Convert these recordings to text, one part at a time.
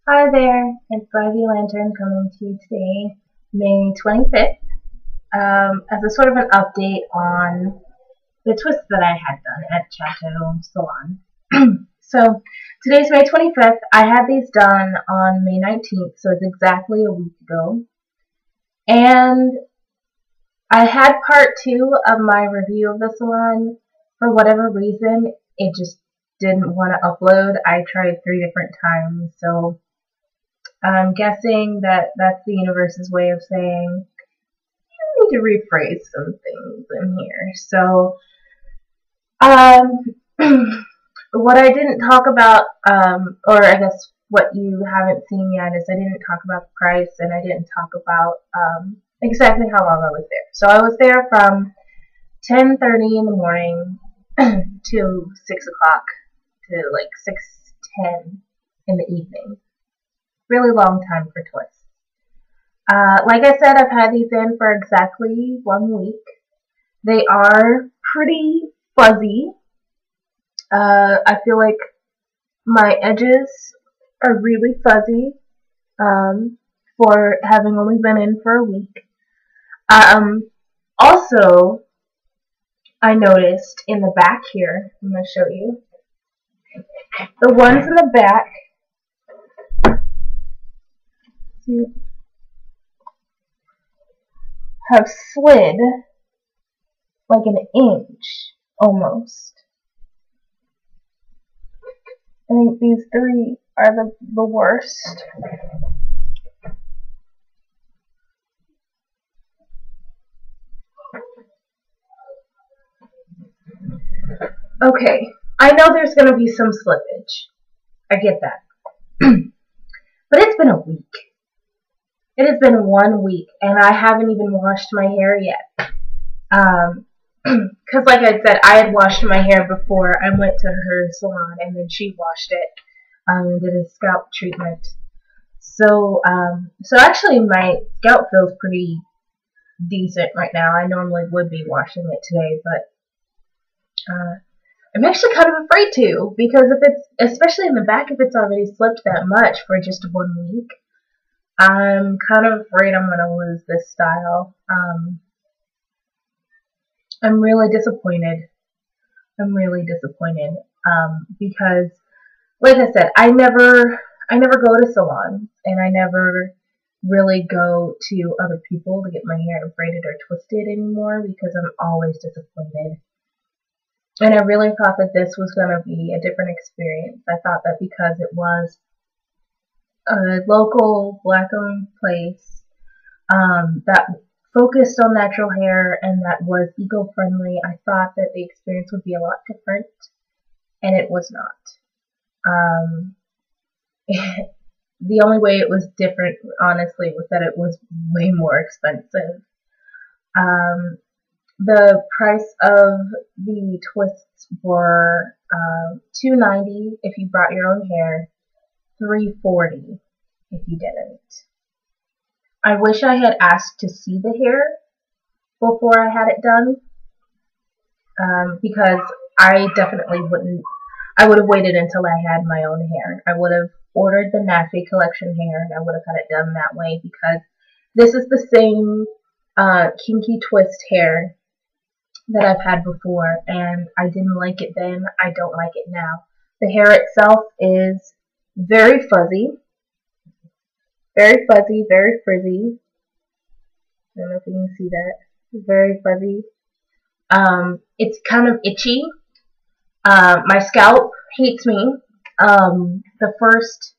Hi there, it's Ivy Lantern coming to you today, May 25th, as a sort of an update on the twists that I had done at Chatto Salon. So today's May 25th. I had these done on May 19th, so it's exactly a week ago. And I had part two of my review of the salon. For whatever reason, it just didn't want to upload. I tried 3 different times, so I'm guessing that that's the universe's way of saying you need to rephrase some things in here. So, what I didn't talk about, or I guess what you haven't seen yet, is I didn't talk about the price and I didn't talk about exactly how long I was there. So I was there from 10:30 in the morning to 6 o'clock to like 6:10 in the evening. Really long time for twists. Like I said, I've had these in for exactly 1 week. They are pretty fuzzy. I feel like my edges are really fuzzy for having only been in for a week. Also, I noticed in the back here, I'm going to show you, the ones in the back, see, have slid like an inch almost. I think these three are the worst. Okay, I know there's going to be some slippage. I get that. But it's been a week. It has been 1 week, and I haven't even washed my hair yet. Because like I said, I had washed my hair before I went to her salon, and then she washed it and did a scalp treatment. So actually my scalp feels pretty decent right now. I normally would be washing it today, but I'm actually kind of afraid to, because if it's, especially in the back, if it's already slipped that much for just 1 week, I'm kind of afraid I'm going to lose this style. I'm really disappointed. Because, like I said, I never go to salons, and I never really go to other people to get my hair braided or twisted anymore, because I'm always disappointed. And I really thought that this was going to be a different experience. I thought that because it was a local black-owned place that focused on natural hair and that was eco-friendly, I thought that the experience would be a lot different, and it was not. The only way it was different, honestly, was that it was way more expensive. The price of the twists were $2.90 if you brought your own hair, $3.40 if you didn't. I wish I had asked to see the hair before I had it done, because I definitely wouldn't. I would have waited until I had my own hair. I would have ordered the Naffy collection hair, and I would have had it done that way, because this is the same kinky twist hair that I've had before, and I didn't like it then. I don't like it now. The hair itself is very fuzzy, very frizzy. I don't know if you can see that. Very fuzzy. It's kind of itchy. My scalp hates me. The first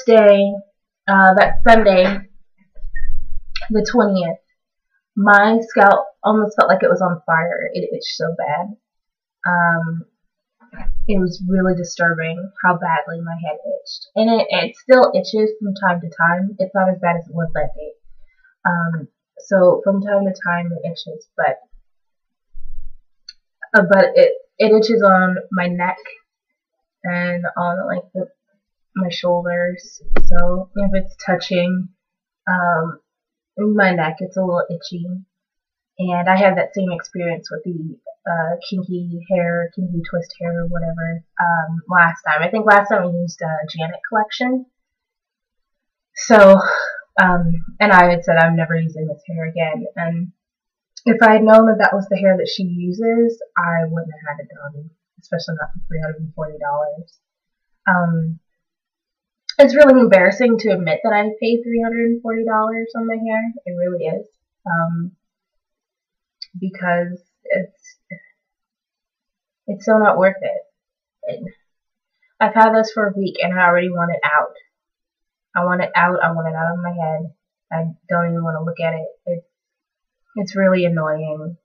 day, that Sunday, the 20th, my scalp almost felt like it was on fire. It itched so bad. It was really disturbing how badly my head itched. And it still itches from time to time. It's not as bad as it was that day. So from time to time it itches, but it itches on my neck and on like my shoulders. So if it's touching my neck, it's a little itchy. And I had that same experience with the kinky hair, kinky twist hair, or whatever. Last time, I think last time we used Janet collection. So, and I had said I'm never using this hair again. And if I had known that that was the hair that she uses, I wouldn't have had it done, especially not for $340. It's really embarrassing to admit that I paid $340 on my hair. It really is. Because it's so not worth it. I've had this for a week and I already want it out. I want it out. I want it out of my head. I don't even want to look at it. It's really annoying.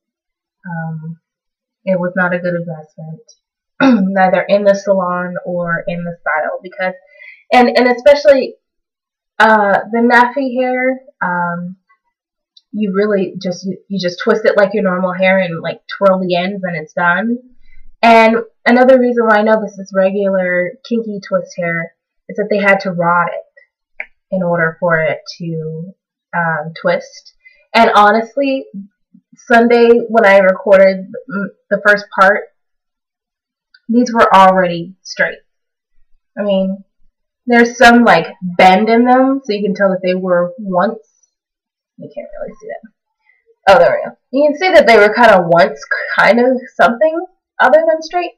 It was not a good investment, neither in the salon or in the style, because and especially the nappy hair. You really just you just twist it like your normal hair and like twirl the ends and it's done. And another reason why I know this is regular kinky twist hair is that they had to rod it in order for it to twist. And honestly, Sunday when I recorded the first part, these were already straight. I mean, there's some like bend in them, so you can tell that they were once. You can't really see that. Oh, there we go. You can see that they were kind of once kind of something other than straight.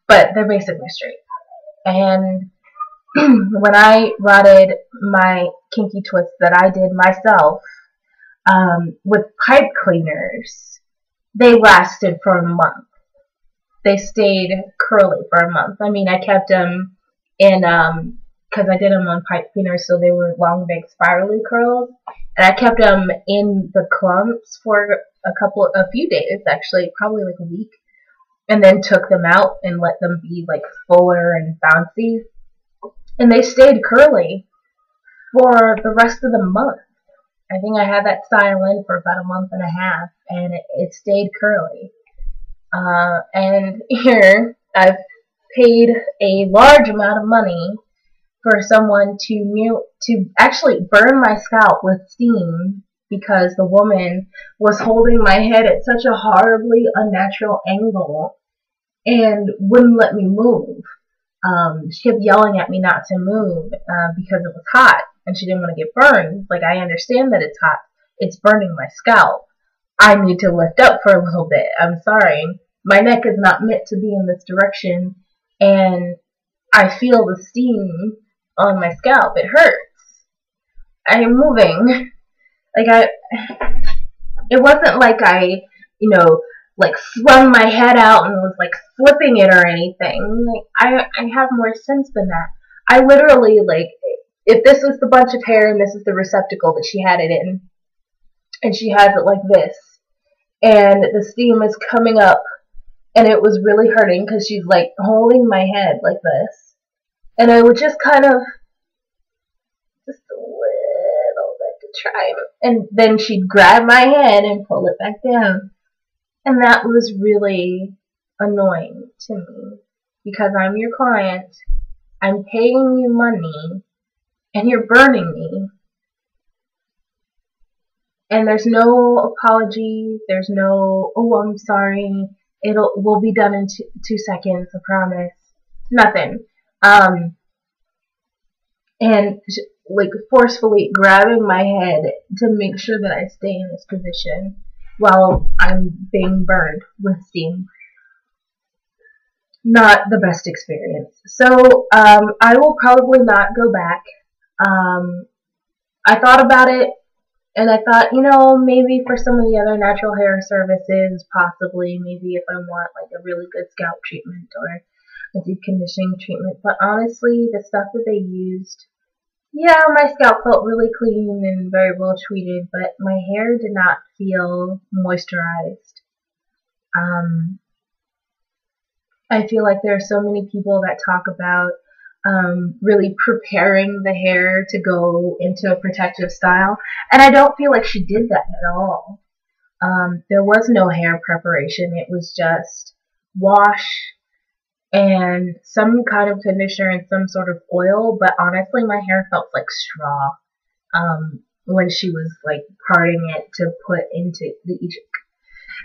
But they're basically straight. And when I rotted my kinky twists that I did myself with pipe cleaners, they lasted for a month. They stayed curly for a month. I mean, I kept them in, because I did them on pipe cleaners, so they were long, big, spirally curls. And I kept them in the clumps for a few days, actually, probably like a week. And then took them out and let them be like fuller and bouncy. And they stayed curly for the rest of the month. I think I had that style in for about a month and a half, and it stayed curly. And here, I've paid a large amount of money for someone to actually burn my scalp with steam because the woman was holding my head at such a horribly unnatural angle and wouldn't let me move. She kept yelling at me not to move because it was hot and she didn't want to get burned. Like, I understand that it's hot. It's burning my scalp. I need to lift up for a little bit. I'm sorry. My neck is not meant to be in this direction, and I feel the steam on my scalp. It hurts. I am moving. Like, it wasn't like I, like flung my head out and was like flipping it or anything. Like, I have more sense than that. I literally, like, if this was the bunch of hair and this is the receptacle that she had it in, and she has it like this, and the steam is coming up, and it was really hurting because she's like holding my head like this, and I would just kind of, just a little bit to try, and then she'd grab my head and pull it back down. And that was really annoying to me because I'm your client, I'm paying you money, and you're burning me. And there's no apology, there's no, oh, I'm sorry, we'll be done in 2 seconds, I promise. Nothing. And like forcefully grabbing my head to make sure that I stay in this position while I'm being burned with steam. Not the best experience. So I will probably not go back. I thought about it, and I thought, maybe for some of the other natural hair services, possibly, maybe if I want like a really good scalp treatment or a deep conditioning treatment. But honestly, the stuff that they used, yeah, my scalp felt really clean and very well treated, but my hair did not feel moisturized. I feel like there are so many people that talk about really preparing the hair to go into a protective style, and I don't feel like she did that at all. There was no hair preparation. It was just wash and some kind of conditioner and some sort of oil, but honestly my hair felt like straw when she was like parting it to put into each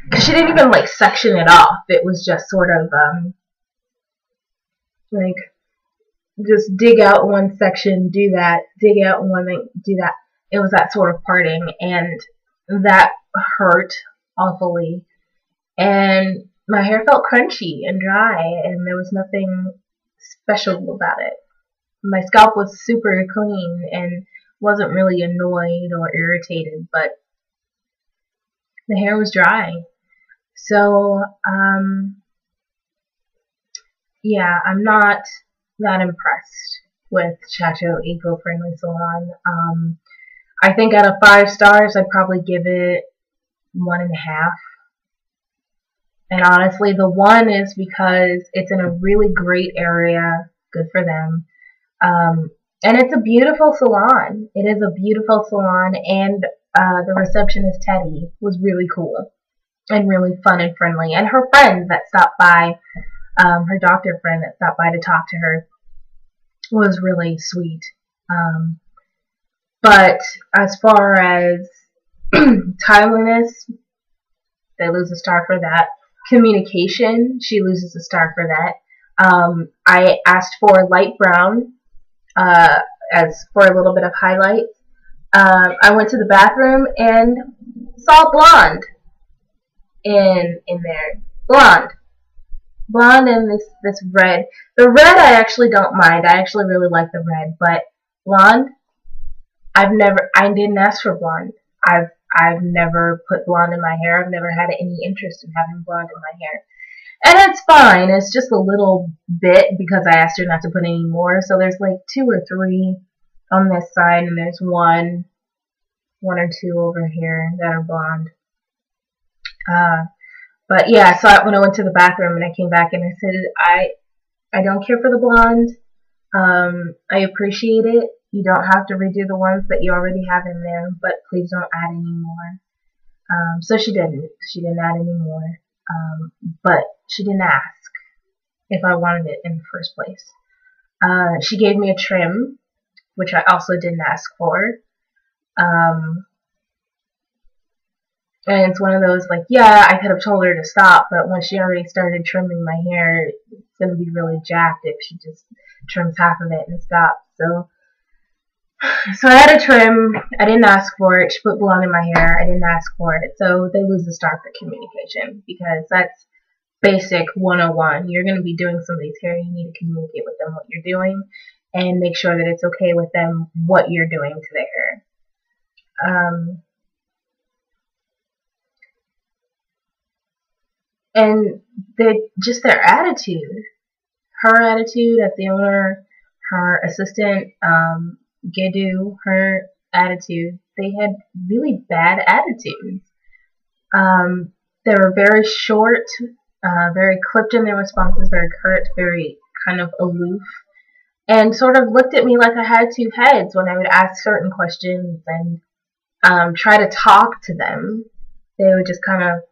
because she didn't even like section it off. It was just sort of like just dig out one section, do that, dig out one thing, do that. It was that sort of parting, and that hurt awfully. And my hair felt crunchy and dry, and there was nothing special about it. My scalp was super clean and wasn't really annoyed or irritated, but the hair was dry. So, yeah, I'm not that impressed with Chatto Eco-Friendly Salon. I think out of 5 stars, I'd probably give it 1.5. And honestly, the 1 is because it's in a really great area. Good for them. And it's a beautiful salon. It is a beautiful salon, and the receptionist, Teddy, was really cool and really fun and friendly. And her friend that stopped by, her doctor friend that stopped by to talk to her, was really sweet. But as far as timeliness, they lose a star for that. Communication, she loses a star for that. I asked for light brown as for a little bit of highlight. I went to the bathroom and saw blonde in there. Blonde and this red. The red I actually don't mind. I actually really like the red, but blonde, I didn't ask for blonde. I've never put blonde in my hair. I've never had any interest in having blonde in my hair. And it's fine. It's just a little bit because I asked her not to put any more. So there's like 2 or 3 on this side, and there's one or 2 over here that are blonde. But yeah, I saw it when I went to the bathroom, and I came back and I said, I don't care for the blonde. I appreciate it. You don't have to redo the ones that you already have in there, but please don't add any more. So she didn't. She didn't add any more. But she didn't ask if I wanted it in the first place. She gave me a trim, which I also didn't ask for. And it's one of those, like, yeah, I could have told her to stop, but when she already started trimming my hair, it's going to be really jacked if she just trims half of it and stops. So I had a trim. I didn't ask for it. She put blonde in my hair. I didn't ask for it. So they lose a star for communication, because that's basic 101. You're going to be doing somebody's hair. You need to communicate with them what you're doing and make sure that it's okay with them what you're doing to their hair. And just their attitude. Her attitude as the owner, her assistant, Gedu, her attitude, they had really bad attitudes. They were very short, very clipped in their responses, very curt, very kind of aloof, and sort of looked at me like I had 2 heads when I would ask certain questions and try to talk to them. They would just kind of,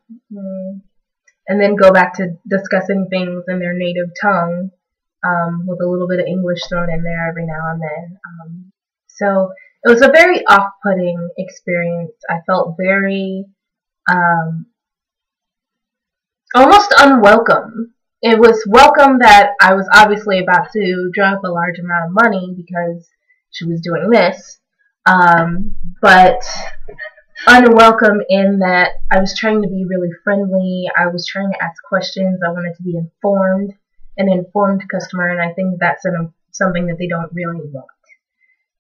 and then go back to discussing things in their native tongue, with a little bit of English thrown in there every now and then. So it was a very off-putting experience. I felt very almost unwelcome. It was welcome that I was obviously about to drop a large amount of money because she was doing this, but unwelcome in that I was trying to be really friendly. I was trying to ask questions. I wanted to be informed, an informed customer, and I think that's something that they don't really want.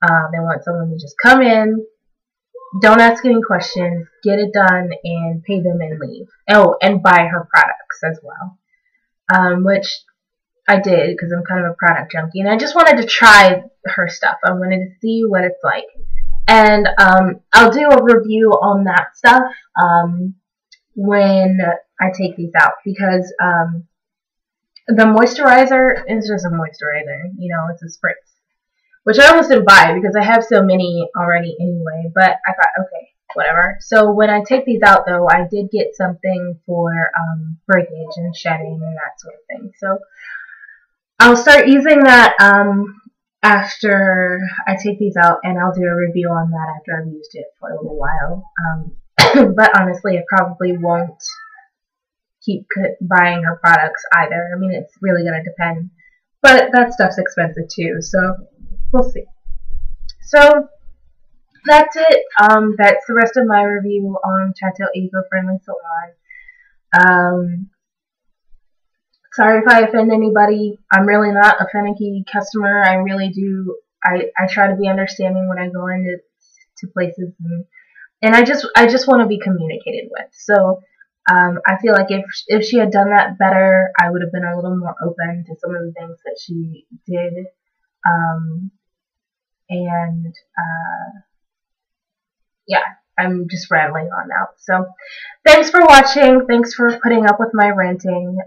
They want someone to just come in, don't ask any questions, get it done, and pay them and leave. Oh, and buy her products as well, which I did because I'm kind of a product junkie, and I just wanted to try her stuff. I wanted to see what it's like. And I'll do a review on that stuff when I take these out, because the moisturizer is just a moisturizer. You know, it's a spritz, which I almost didn't buy because I have so many already anyway, but I thought, okay, whatever. So when I take these out, though, I did get something for breakage and shedding and that sort of thing. So I'll start using that after I take these out, and I'll do a review on that after I've used it for a little while. But honestly, it probably won't keep buying her products either. I mean, it's really going to depend. But that stuff's expensive too, so we'll see. So that's it. That's the rest of my review on Chatto Eco-Friendly Salon. Sorry if I offend anybody. I'm really not a finicky customer. I really do. I try to be understanding when I go into places, and I just want to be communicated with. So I feel like if she had done that better, I would have been a little more open to some of the things that she did. Yeah, I'm just rattling on now. So thanks for watching. Thanks for putting up with my ranting.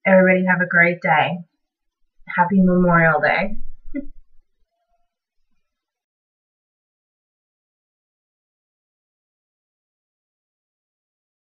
Everybody have a great day. Happy Memorial Day.